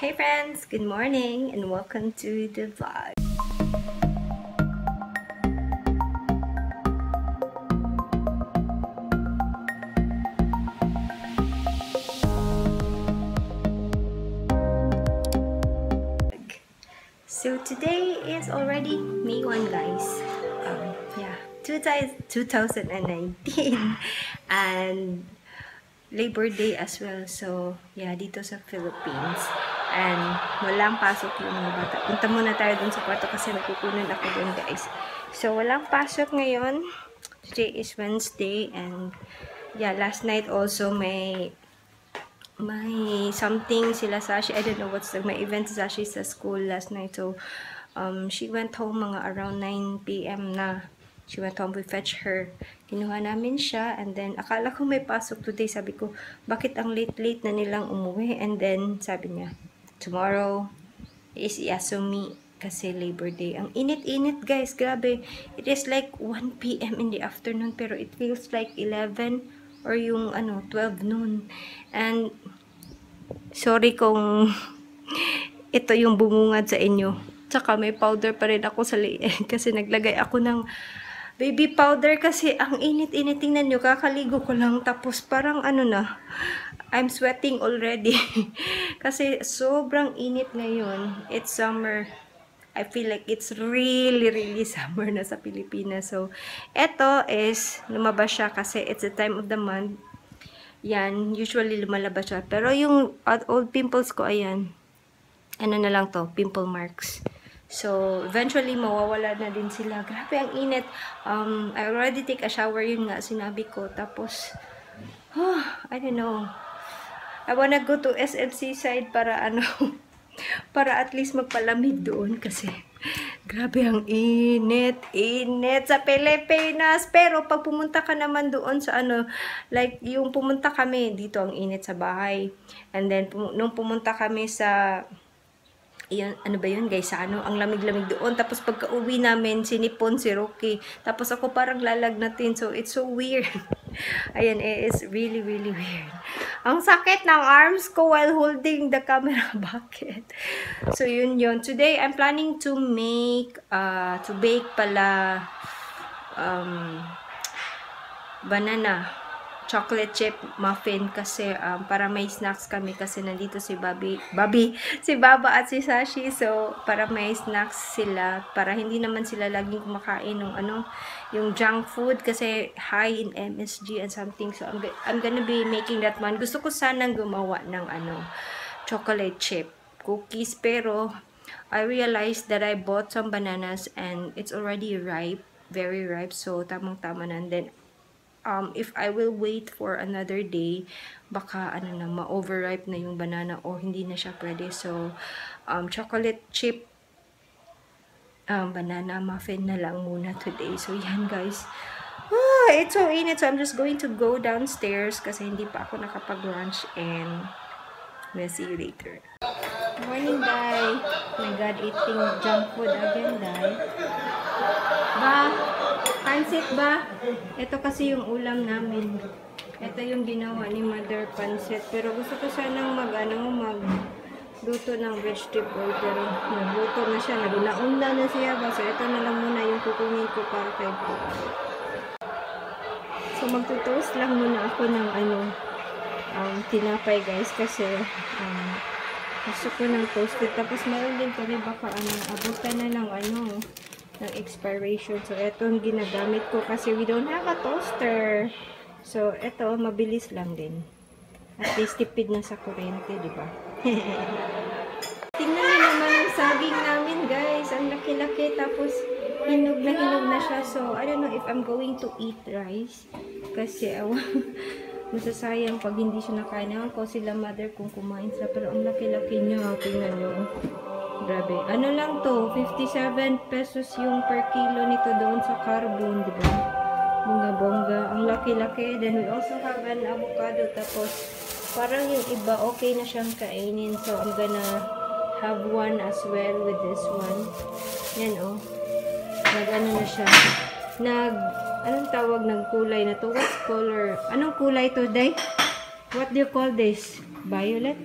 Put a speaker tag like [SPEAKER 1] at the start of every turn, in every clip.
[SPEAKER 1] Hey friends, good morning and welcome to the vlog. So today is already May 1 guys. Yeah, 2019 and Labor Day as well. So yeah, dito sa Philippines. And walang pasok yung mga bata. Punta muna tayo dun sa kwarto kasi nagkukunan ako dun guys. So walang pasok ngayon. Today is Wednesday and yeah, last night also may something sila Sashi. I don't know what's may event si Sashi sa school last night. So she went home mga around 9 PM na. She went home, we fetch her. Kinuha namin siya, and then, akala ko may pasok today. Sabi ko, bakit ang late-late na nilang umuwi? And then, sabi niya, tomorrow is Yasumi kasi Labor Day. Ang init-init, guys. Grabe. It is like 1 PM in the afternoon, pero it feels like 11 or yung, 12 noon. And, sorry kung ito yung bumungad sa inyo. Tsaka may powder pa rin ako sa liit kasi naglagay ako ng baby powder kasi ang init-init. Tingnan nyo, kakaligo ko lang tapos parang I'm sweating already. Kasi sobrang init ngayon. It's summer. I feel like it's really summer na sa Pilipinas. So, eto is lumabas siya kasi it's the time of the month. Yan, usually lumalabas siya. Pero yung old pimples ko, ayan. Ano na lang to, pimple marks. So, eventually, mawawala na din sila. Grabe, ang init. I already take a shower, yun nga, sinabi ko. Tapos, I don't know. I wanna go to SMC side para para at least magpalamig doon kasi grabe ang init sa Pilipinas. Pero pag pumunta ka naman doon sa like yung pumunta kami dito, ang init sa bahay. And then, nung pumunta kami sa yun, ba yun guys, ang lamig-lamig doon. Tapos pagka-uwi namin, sinipon si Rocky. Tapos ako parang lalagnatin. So, it's so weird. Ayan, it's really weird. Ang sakit ng arms ko while holding the camera. Bakit? So, yun. Today, I'm planning to bake pala banana chocolate chip muffin kasi para may snacks kami kasi nandito si si Baba at si Sashi. So, para may snacks sila para hindi naman sila laging kumakain ng yung junk food kasi high in MSG and something. So, I'm gonna be making that one. Gusto ko sanang gumawa ng chocolate chip cookies pero I realized that I bought some bananas and it's already ripe, very ripe. So, tamang-tama na. And then if I will wait for another day, baka ma-overripe na yung banana or hindi na siya pwede. So, chocolate chip banana muffin na lang muna today. So, yan guys. It's so init. So, I'm just going to go downstairs kasi hindi pa ako nakapag-lunch and we'll see you later. Morning, Dai. Oh my God, eating junk food again, Dai. Pansit ba? Ito kasi yung ulam namin. Ito yung ginawa ni Mother pansit. Pero gusto ko sanang magluto ng vegetable. Pero nagluto na siya. Nauna na siya ba? So ito na lang muna yung kukunin ko para kay po. So magtutoast lang muna ako ng tinapay guys. Kasi gusto ko ng toasted. Tapos meron din kami baka abutan na ng ng expiration. So, ito ang ginagamit ko kasi we don't have a toaster. So, ito, mabilis lang din. At least, tipid na sa kuryente, di ba? Tingnan nyo naman ang saging namin, guys. Ang laki-laki. Tapos, hinog na siya. So, I don't know if I'm going to eat rice. Kasi, masasayang pag hindi siya nakain. Ewan ko sila mother kung kumain sila. Pero, ang laki-laki niya. Tingnan nyo. Grabe. Ano lang to? 57 pesos yung per kilo nito doon sa Carbon, di ba? Bongga-bongga. Ang laki-laki. Then we also have an avocado. Tapos, parang yung iba, okay na siyang kainin. So, I'm gonna have one as well with this one. Yan, oh. Nag-ano na siya. Anong tawag ng kulay na to? What's color? Anong kulay to, Day? What do you call this? Violet?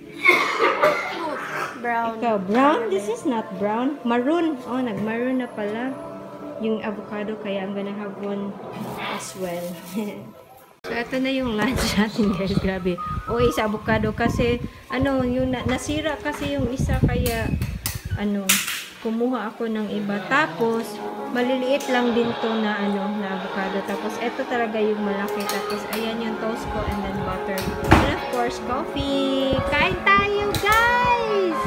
[SPEAKER 2] Brown.
[SPEAKER 1] Ikaw, brown? This is not brown. Maroon. Oh, nag-maroon na pala yung avocado, kaya I'm gonna have one as well. So, ito na yung lunch natin, guys. Grabe. O, sa avocado kasi, ano, yung nasira kasi yung isa, kaya, ano, kumuha ako ng iba. Tapos, maliliit lang din to na, ano, na avocado. Tapos, ito talaga yung malaki. Tapos, ayan yung toast ko and then butter. And of course, coffee. Kain tayo, guys!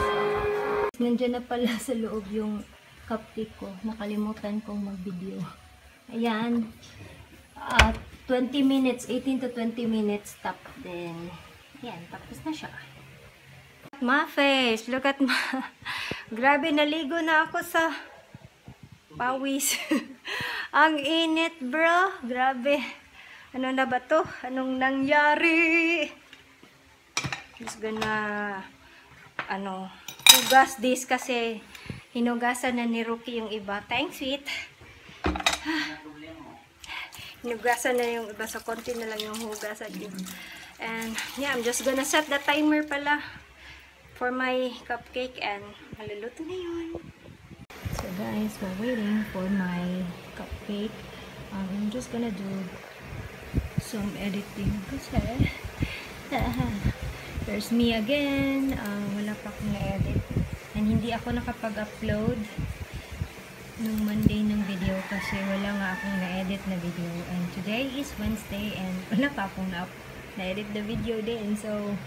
[SPEAKER 1] Nandiyan na pala sa loob yung cupcake ko. Nakalimutan kong mag-video. Ayan. 20 minutes, 18 to 20 minutes. Tap din. Ayan, tapos na siya. My face. Look at my... Grabe, naligo na ako sa pawis. Ang init, bro. Grabe. Ano na ba to? Anong nangyari? Just gonna... ano... hugas this kasi hinugasan na ni Rookie yung iba. Thanks, sweet. Hinugasan na yung iba. So, konti na lang yung hugasan yun. And, yeah, I'm just gonna set the timer pala for my cupcake and maluluto na yun. So, guys, we're waiting for my cupcake. I'm just gonna do some editing kasi there's me again. Wala pa akong na-edit. And hindi ako nakapag-upload nung Monday ng video kasi wala nga akong na-edit na video. And today is Wednesday and wala pa akong na-edit the video din. So,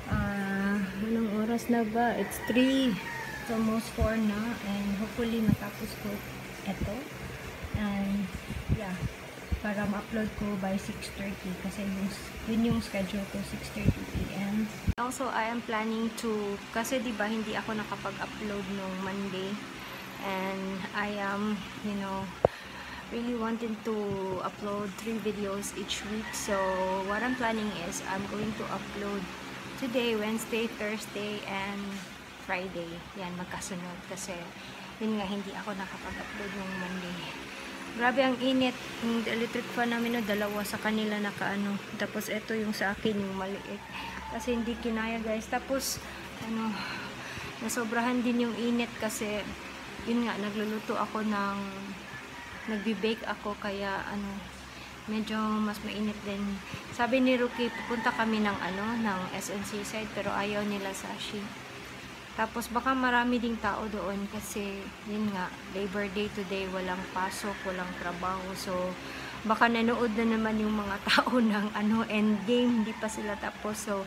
[SPEAKER 1] anong oras na ba? It's 3. It's almost 4 na. And hopefully matapos ko ito. And, yeah. Para ma-upload ko by 6:30 kasi yun yung schedule ko, 6:30 p.m. Also, I am planning to, kasi diba hindi ako nakapag-upload nung Monday and I am, you know, really wanting to upload 3 videos each week. So, what I'm planning is I'm going to upload today, Wednesday, Thursday, and Friday. Yan, magkasunod kasi yun nga, hindi ako nakapag-upload nung Monday. Grabe ang init. Yung electric fan namin, no, dalawa sa kanila nakaano. Tapos ito yung sa akin, yung maliit. Kasi hindi kinaya, guys. Tapos, ano, nasobrahan din yung init kasi, yun nga, nagluluto ako ng, nagbe-bake ako, kaya, ano, medyo mas mainit din. Sabi ni Rookie, pupunta kami ng, ano, ng SNC side, pero ayaw nila Sashi. Tapos baka marami ding tao doon kasi yun nga, Labor Day today, walang pasok, walang trabaho. So baka nanood na naman yung mga tao ng ano, Endgame, hindi pa sila tapos. So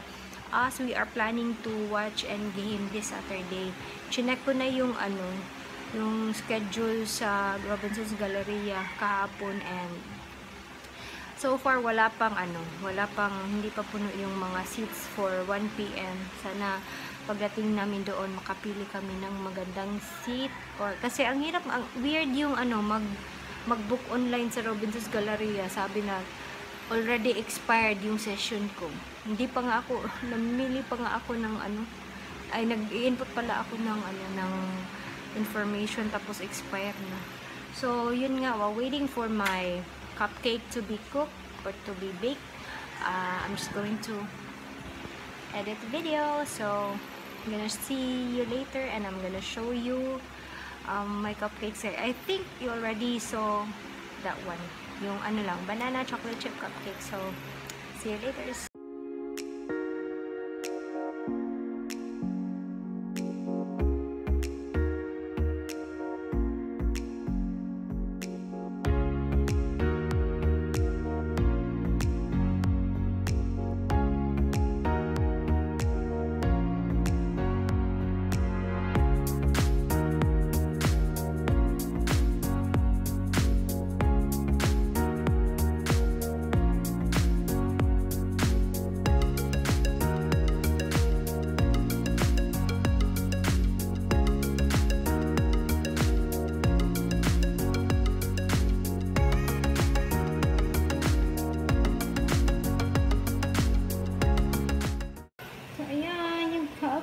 [SPEAKER 1] as we are planning to watch Endgame this Saturday, chinek ko na yung ano, yung schedule sa Robinson's Galleria kahapon and so far wala pang ano, hindi pa puno yung mga seats for 1 PM. Sana pagdating namin doon makapili kami ng magandang seat or kasi ang hirap, ang weird yung ano, mag-book online sa Robinson's Galleria. Sabi na already expired yung session ko. Hindi pa nga ako, namili pa nga ako ng ano, ay nag-i-input pala ako ng ano, ng information tapos expired na. So yun nga, while waiting for my cupcake to be cooked or to be baked, I'm just going to edit the video. So I'm gonna see you later and I'm gonna show you my cupcakes. I think you already saw that one, yung ano lang, banana chocolate chip cupcake. So see you later.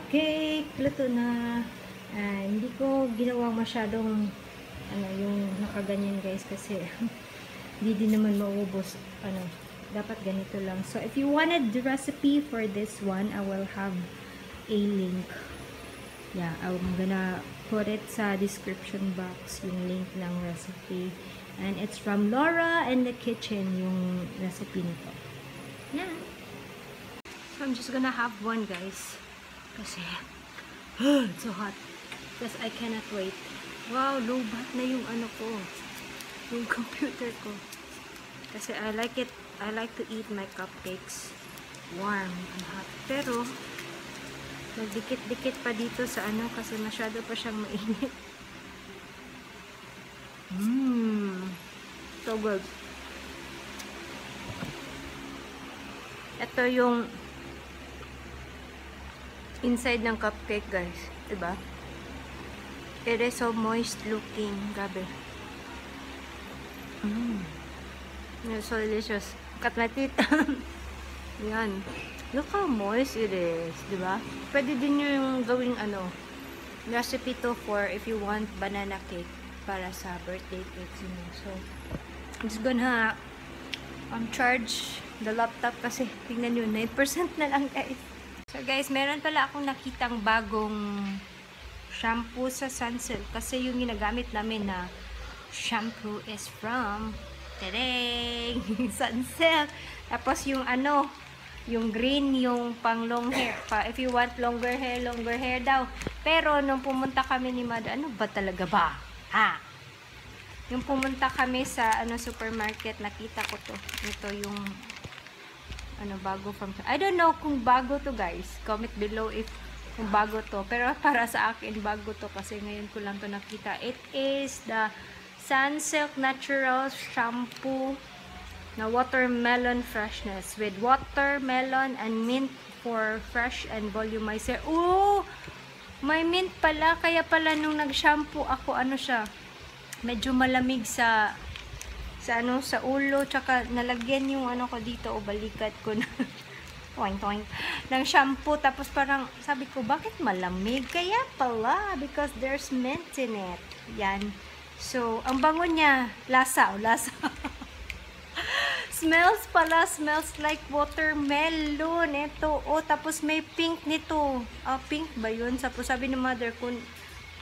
[SPEAKER 1] Cake, luto na. Hindi ko ginawa masyadong ano, yung nakaganyan, guys, kasi hindi din naman maubos. Ano, dapat ganito lang. So if you wanted the recipe for this one, I will have a link Yeah, I'm gonna put it sa description box, yung link ng recipe. And it's from Laura in the Kitchen, yung recipe nito. Yeah. So I'm just gonna have one, guys. Kasi, it's so hot. Because I cannot wait. Wow, low-bat na yung ano ko. Yung computer ko. Kasi I like it. I like to eat my cupcakes warm and hot. Pero, nagdikit-dikit pa dito sa ano kasi masyado pa siyang mainit. So good. Ito yung inside ng cupcake, guys. Diba? It is so moist looking. Grabe. It's so delicious. Cut my teeth. Yan. Look how moist it is. Diba? Pwede din nyo yung gawing ano, recipe to for if you want banana cake para sa birthday cakes. You know. So, I'm just gonna charge the laptop kasi tingnan nyo, 9% na lang, guys. So guys, meron pala akong nakitang bagong shampoo sa Sunsilk kasi yung ginagamit namin na shampoo is from Sunsilk. Tapos yung ano, yung green, yung pang long hair pa. If you want longer hair daw. Pero nung pumunta kami ni Mada, ano ba talaga ba? Ha? Yung pumunta kami sa ano supermarket, nakita ko to. Ito yung ano bago from, I don't know kung bago to, guys. Comment below if kung bago to. Pero para sa akin bago to kasi ngayon ko lang to nakita. It is the Sunsilk Natural Shampoo na watermelon freshness with watermelon and mint for fresh and volumizer. Oh, may mint pala, kaya pala nung nag-shampoo ako, ano siya, medyo malamig sa ano, sa ulo, tsaka nalagyan yung ano ko dito, o balikat ko na toing toing ng shampoo, tapos parang sabi ko, bakit malamig? Kaya pala, because there's mint in it. Yan. So, ang bango niya, lasa. Smells like watermelon. Ito, oh, tapos may pink nito. Pink ba yun? Sabi ni mother, kung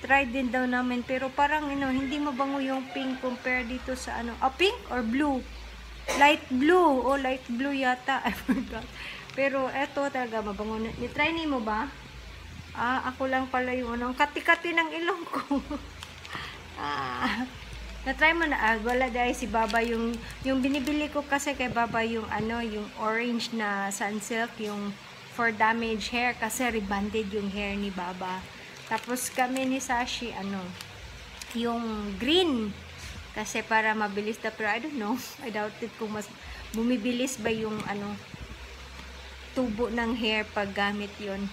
[SPEAKER 1] try din daw namin, pero parang, hindi mabango yung pink compare dito sa ano. Pink or blue? Light blue. Oh, light blue yata. I forgot. Pero, eto talaga, mabango. Ni-try ni mo ba? Ako lang pala yung ano, kati-kati ng ilong ko. Na-try mo na, wala dahil si Baba yung binibili ko kasi kay Baba yung ano, yung orange na Sunsilk, yung for damaged hair kasi rebonded yung hair ni Baba. Tapos kami ni Sashi, ano, yung green kasi para mabilis na, pero I don't know, I doubt it kung mas bumibilis ba yung ano, tubo ng hair pag gamit yun.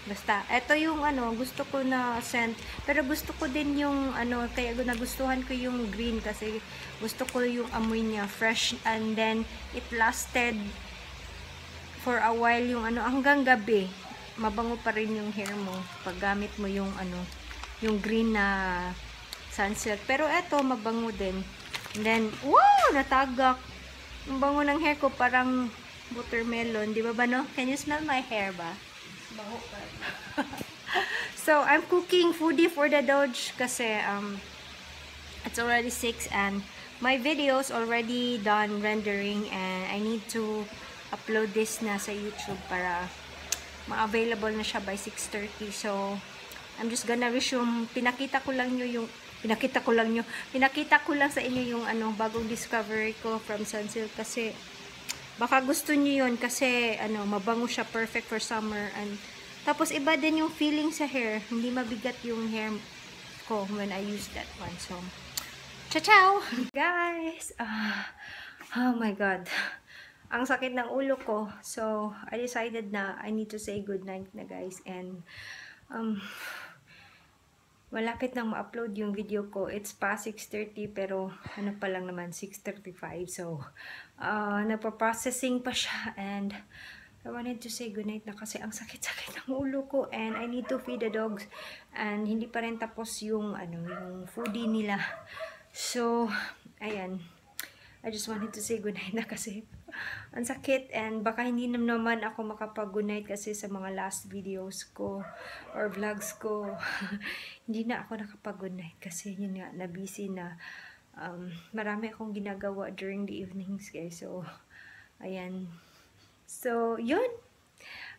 [SPEAKER 1] Basta, ito yung ano, gusto ko na scent. Pero gusto ko din yung ano, kaya nagustuhan ko yung green kasi gusto ko yung amoy niya, fresh, and then it lasted for a while yung ano, hanggang gabi. Mabango pa rin yung hair mo pag gamit mo yung ano, yung green na Sunsilk. Pero ito, mabango din. And then, wow, natagak. Ang bango ng hair ko, parang watermelon. Di ba ba, no? Can you smell my hair ba? So, I'm cooking foodie for the Doge kasi it's already 6 and my video's already done rendering and I need to upload this na sa YouTube para ma-available na siya by 6:30. So, I'm just gonna resume. Pinakita ko lang sa inyo yung ano, bagong discovery ko from Sunsilk kasi baka gusto niyo yun kasi ano, mabango siya, perfect for summer. And tapos iba din yung feeling sa hair, hindi mabigat yung hair ko when I use that one. So, ciao guys. Oh my god, ang sakit ng ulo ko. So I decided na I need to say good night na, guys. And malapit nang ma-upload yung video ko. It's past 6:30 pero ano pa lang naman, 6:35. So, nagpa-processing pa siya and I wanted to say goodnight na kasi ang sakit-sakit ng ulo ko and I need to feed the dogs and hindi pa rin tapos yung ano, yung foodie nila. So, ayan. I just wanted to say goodnight na kasi Ang sakit, and baka hindi naman ako makapag-good night kasi sa mga last videos ko or vlogs ko. Hindi na ako nakapag-good night kasi yun nga, na-busy na. Marami akong ginagawa during the evenings, guys. So, ayan. So, yun.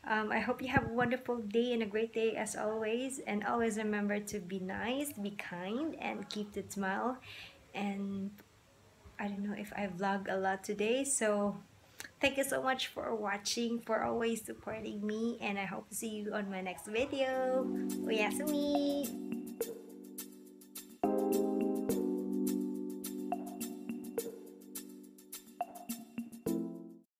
[SPEAKER 1] I hope you have a wonderful day and a great day as always. And always remember to be nice, be kind, and keep the smile. And I don't know if I vlog a lot today. So thank you so much for watching, for always supporting me. And I hope to see you on my next video. Oyasumi!